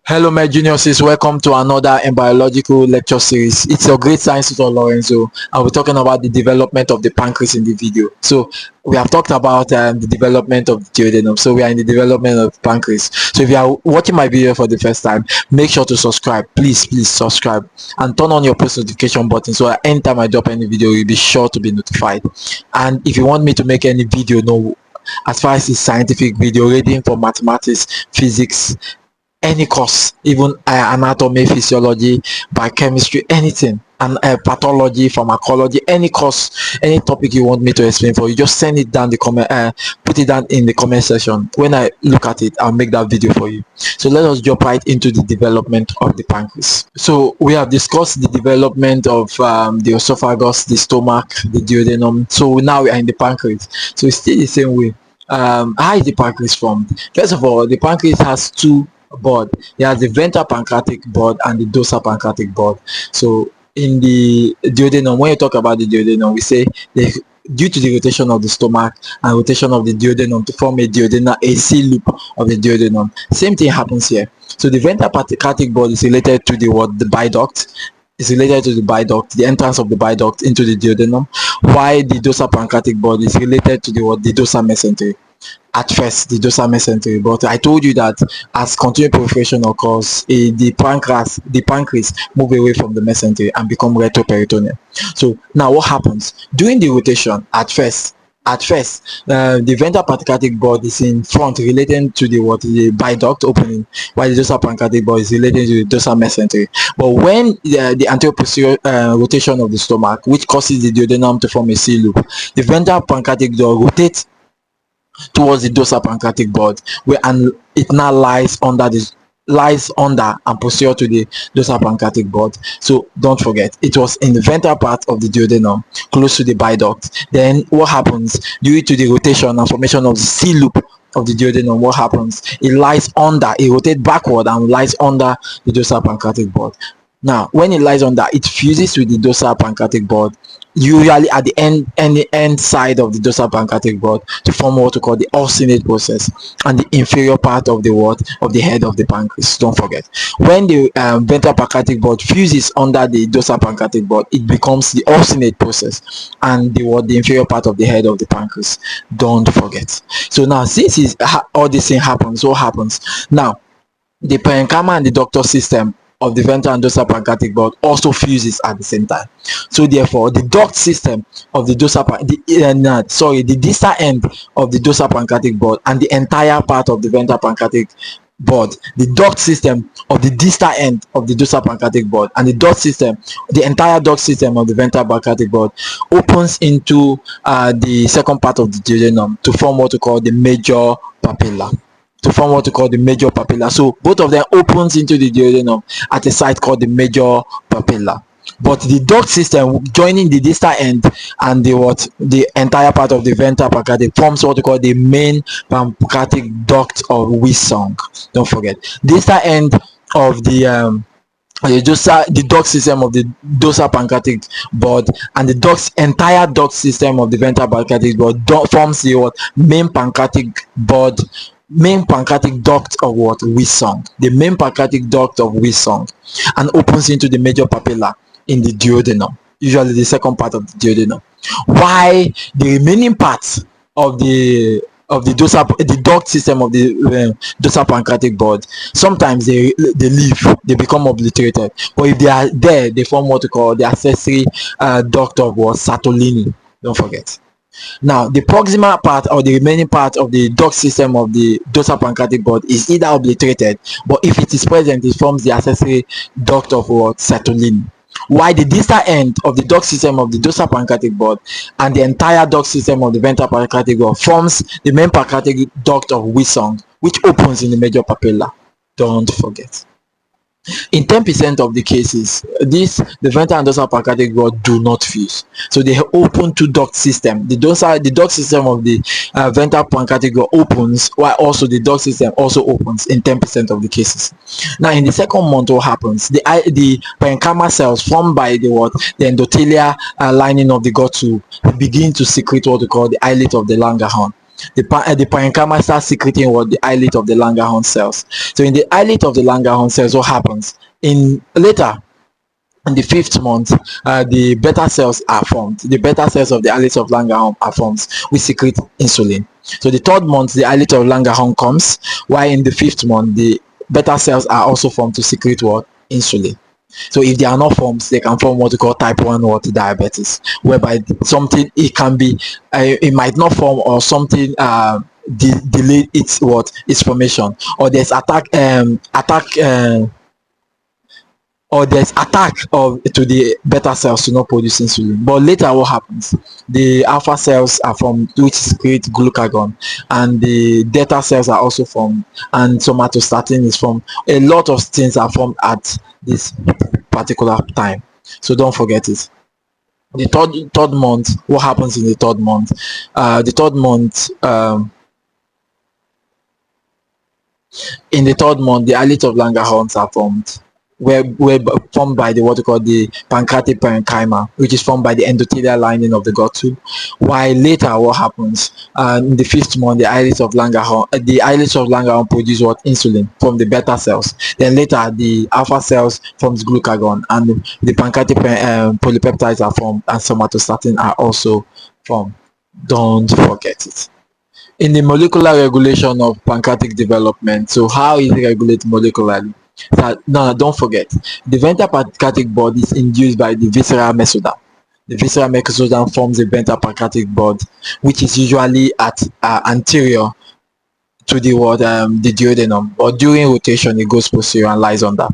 Hello, my juniors. Welcome to another embryological lecture series. It's your great science tutor Lorenzo, and we're talking about the development of the pancreas in the video. So we have talked about the development of the duodenum. So we are in the development of pancreas. So if you are watching my video for the first time, make sure to subscribe. Please subscribe and turn on your post notification button so that anytime I drop any video, you'll be sure to be notified. And if you want me to make any video, no, as far as it's scientific video, reading for mathematics, physics, any course, even anatomy, physiology, biochemistry, anything, and pathology, pharmacology, any course, any topic you want me to explain for you, just send it down the comment, put it down in the comment section. When I look at it, I'll make that video for you. So let us jump right into the development of the pancreas. So we have discussed the development of the esophagus, the stomach, the duodenum. So now we are in the pancreas. So it's still the same way. How is the pancreas formed? First of all, the pancreas has two board. It has the ventral pancreatic board and the dorsal pancreatic board. So in the duodenum, when you talk about the duodenum, we say due to the rotation of the stomach and rotation of the duodenum to form a duodenum, a C loop of the duodenum. Same thing happens here. So the ventral pancreatic board is related to the bile duct. Is related to the bile duct, the entrance of the bile duct into the duodenum, while the dorsal pancreatic board is related to the dorsal mesentery. At first, the dorsal mesentery, but I told you that as continued proliferation occurs, the pancreas move away from the mesentery and become retroperitoneal. So now what happens during the rotation? At first, the ventral pancreatic board is in front, relating to the bile duct opening, while the dorsal pancreatic board is related to the dorsal mesentery. But when the anterior posterior rotation of the stomach, which causes the duodenum to form a C loop, the ventral pancreatic board rotates towards the dorsal pancreatic board, and it now lies under and posterior to the dorsal pancreatic board. So don't forget, it was in the ventral part of the duodenum, close to the bile duct. Then what happens due to the rotation and formation of the C loop of the duodenum? What happens? It rotates backward and lies under the dorsal pancreatic board. Now when it lies under, it fuses with the dorsal pancreatic board, usually at the end side of the dorsal pancreatic board, to form what we call the uncinate process, and the inferior part of the head of the pancreas. Don't forget, when the ventral pancreatic board fuses under the dorsal pancreatic board, it becomes the uncinate process and the inferior part of the head of the pancreas. Don't forget. So now, since all this thing happens, what happens now? The parenchyma and the ductal system of the ventral and dorsal pancreatic board also fuses at the same time. So therefore, the duct system of the the distal end of the dorsal pancreatic board and the entire part of the ventral pancreatic board, the duct system of the distal end of the dorsal pancreatic board and the entire duct system of the ventral pancreatic board opens into the second part of the duodenum to form what we call the major papilla. So both of them opens into the duodenum at a site called the major papilla. But the duct system joining the distal end and the entire part of the ventral pancreatic forms what we call the main pancreatic duct of Wissong. Don't forget, distal end of the duct system of the dorsal pancreatic board and the entire duct system of the ventral pancreatic board forms the main pancreatic duct of Wissong, the main pancreatic duct of Wissong, and opens into the major papilla in the duodenum, usually the second part of the duodenum. Why the remaining parts of the duct system of the dorsal pancreatic board, sometimes they leave, they become obliterated, but if they are there, they form what we call the accessory duct of Sertolini. Don't forget. Now, the proximal part or the remaining part of the duct system of the dorsal pancreatic board is either obliterated, but if it is present, it forms the accessory duct of Sertolini. While the distal end of the duct system of the dorsal pancreatic board and the entire duct system of the ventral pancreatic board forms the main pancreatic duct of Wissong, which opens in the major papilla. Don't forget. In 10% of the cases, the ventral and dorsal pancreatic board do not fuse, so they open to duct system. The duct system of the ventral pancreatic board opens, while also the duct system also opens in 10% of the cases. Now, in the second month, what happens? The parenchyma cells formed by the endothelial lining of the gut tube begin to secrete what we call the islet of the Langergan. the parenchyma starts secreting what the islet of the Langerhans cells. So in the islet of the Langerhans cells, what happens in later in the 5th month, the beta cells are formed. The beta cells of the islet of Langerhans are formed, which secrete insulin. So the 3rd month, the islet of Langerhans comes, while in the 5th month, the beta cells are also formed to secrete what? Insulin. So if they are not formed, they can form what we call type 1 what diabetes, whereby something, it can be it might not form, or something delay its formation, or there's attack of to the beta cells to not produce insulin. But later what happens, the alpha cells are formed, which secrete glucagon, and the delta cells are also formed, and somatostatin is formed. A lot of things are formed at this particular time, so don't forget it. The third month, what happens in the 3rd month? In the 3rd month, the islet of Langerhans are formed, were formed by the what we call the pancreatic parenchyma, which is formed by the endothelial lining of the gut tube. While later what happens, in the 5th month, the islet of Langerhans produce what? Insulin from the beta cells. Then later the alpha cells forms glucagon, and the pancreatic polypeptides are formed, and somatostatin are also formed. Don't forget it. In the molecular regulation of pancreatic development, so how is it regulated molecularly? No, don't forget, the ventral pancreatic bud is induced by the visceral mesoderm. The visceral mesoderm forms the ventral pancreatic bud, which is usually at anterior to the duodenum, but during rotation it goes posterior and lies under.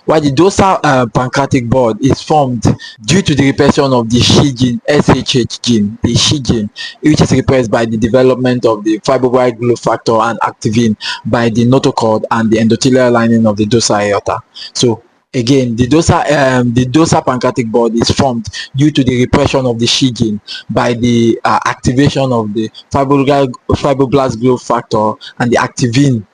While the dorsal pancreatic bud is formed due to the repression of the SHI gene, the SHI gene, which is repressed by the development of the fibroblast growth factor and activin by the notochord and the endothelial lining of the dorsal aorta. So again, the dorsal pancreatic bud is formed due to the repression of the SHI gene by the activation of the fibroblast growth factor and the activin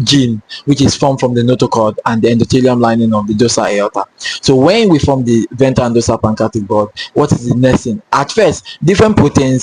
gene, which is formed from the notochord and the endothelium lining of the dorsal aorta. So when we form the ventral and dorsal pancreatic bud, what is the next thing? At first, different protein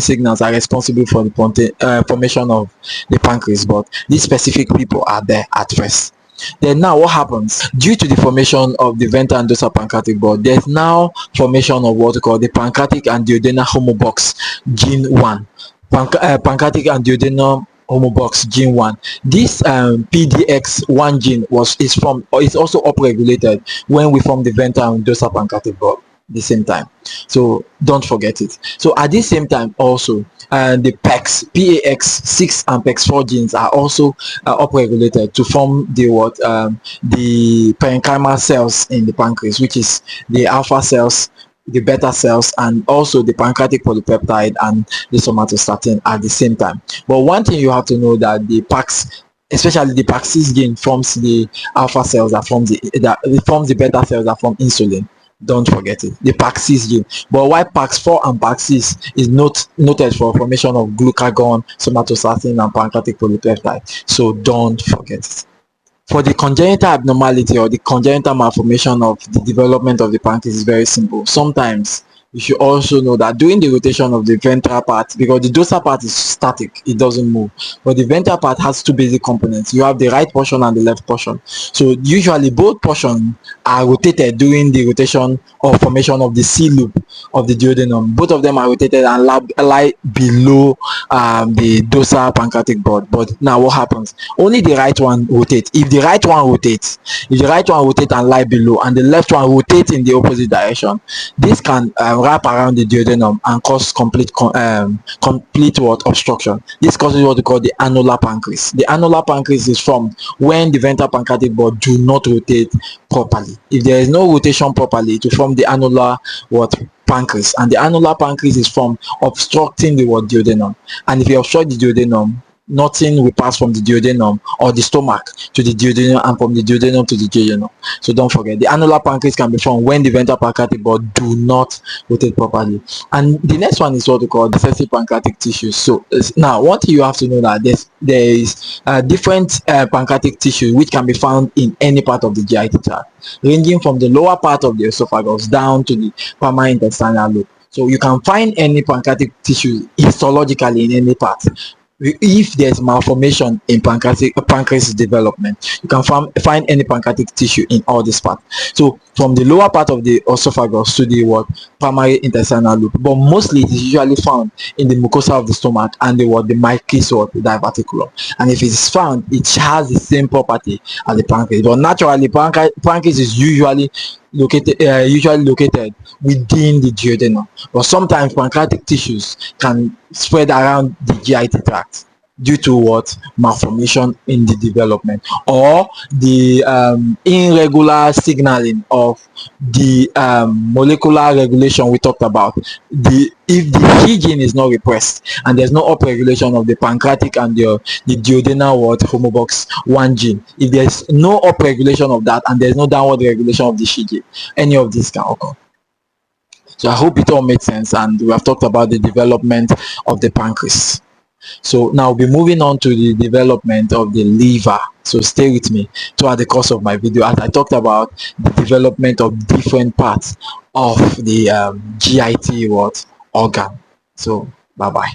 signals are responsible for the formation of the pancreas, but these specific people are there at first. Then now what happens, due to the formation of the ventral and dorsal pancreatic bud, there's now formation of what we call the pancreatic and duodenal homobox gene 1. Pancreatic and duodenal homobox gene 1. This PDX1 gene is formed, or is also upregulated when we form the ventral and dorsal pancreatic bud the same time, so don't forget it. So at the same time also, the PAX6 and PAX4 genes are also upregulated to form the the parenchymal cells in the pancreas, which is the alpha cells, the beta cells, and also the pancreatic polypeptide and the somatostatin at the same time. But one thing you have to know, that the PAX, especially the PAX6 gene, forms the alpha cells that forms the beta cells that form insulin. Don't forget it, the PAX6 gene. But why PAX4 and PAX6 is noted for formation of glucagon, somatostatin, and pancreatic polypeptide, so don't forget it. For the congenital abnormality or the congenital malformation of the development of the pancreas is very simple. Sometimes you should also know that during the rotation of the ventral part, because the dorsal part is static, it doesn't move, but the ventral part has two basic components. You have the right portion and the left portion. So usually both portions are rotated during the rotation or formation of the C loop of the duodenum. Both of them are rotated and lie below the dorsal pancreatic bud. But now what happens, only the right one rotates. If the right one rotates and lie below, and the left one rotates in the opposite direction, this can wrap around the duodenum and cause complete obstruction. This causes what we call the annular pancreas. The annular pancreas is formed when the ventral pancreatic bud do not rotate properly. If there is no rotation properly, to form the annular pancreas, and the annular pancreas is formed obstructing the duodenum. And if you obstruct the duodenum, nothing will pass from the duodenum or the stomach to the duodenum, and from the duodenum to the jejunum. So don't forget, the annular pancreas can be formed when the ventral pancreatic bud do not rotate properly. And the next one is what we call excessive pancreatic tissues. So now one thing you have to know, that there is different pancreatic tissue which can be found in any part of the GI tract, ranging from the lower part of the esophagus down to the intestinal loop. So you can find any pancreatic tissue histologically in any part. If there's malformation in pancreas development, you can find any pancreatic tissue in all these parts. So from the lower part of the esophagus to the primary intestinal loop, but mostly it is usually found in the mucosa of the stomach and the Meckel's diverticulum. And if it is found, it has the same property as the pancreas. But naturally, pancreas is usually located within the duodenum, but sometimes pancreatic tissues can spread around the GIT tract due to malformation in the development, or the irregular signaling of the molecular regulation we talked about. If the G gene is not repressed and there's no upregulation of the pancreatic and the duodenal homobox 1 gene, if there's no upregulation of that and there's no downward regulation of the G gene, any of this can occur. So I hope it all made sense, and we have talked about the development of the pancreas. So now we'll be moving on to the development of the liver. So stay with me throughout the course of my video as I talked about the development of different parts of the GIT organ. So bye bye.